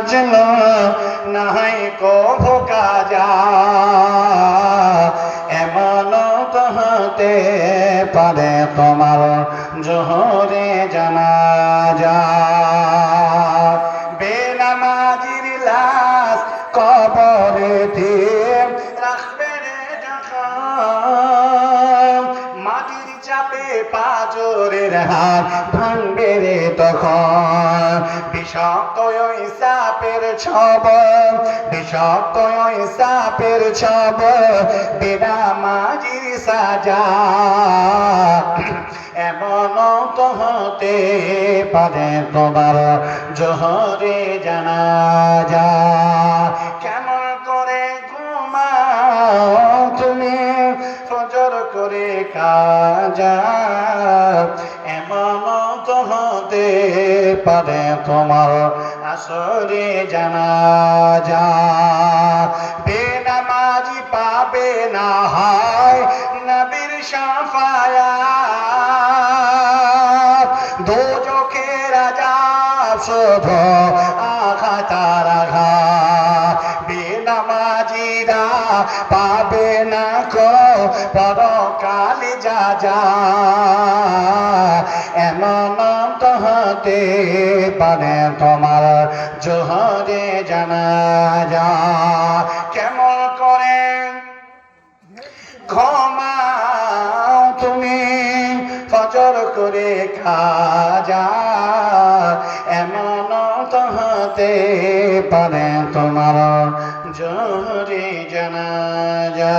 সাজলো নাই কভু কাজা এমন তো হতে পারে তোমার জোহরে জানাজা বেনামাজির লাশ কবরেতে রাখবে রে যখন মাটির চাপে পাজরের হাত ভাঙবে রে তখন বিষাক্ত ওই সাপের ছব বিষাক্ত ওই সাপের ছব বেনামাজির সাজা এমন তো হতে পারে তোমার জোহরে জানাজা কেমন করে ঘুমাও তুমি ফজর করে কাজা এমন তো হতে পারে তোমার আসরে জানাজা বেনামাজি পাবে না হয় নবীর শাফায়াত দোজখের আযাব শুধু আঘাত আর আঘাত বেনামাজিরা পাবে না কো পরকালে যা এমন তো হতে পারে তোমার জোহরে জানাজা কেমন করে ঘুমাও তুমি ফজর করে খাজা এমন তো হতে পারে তোমার জোহরে জানাজা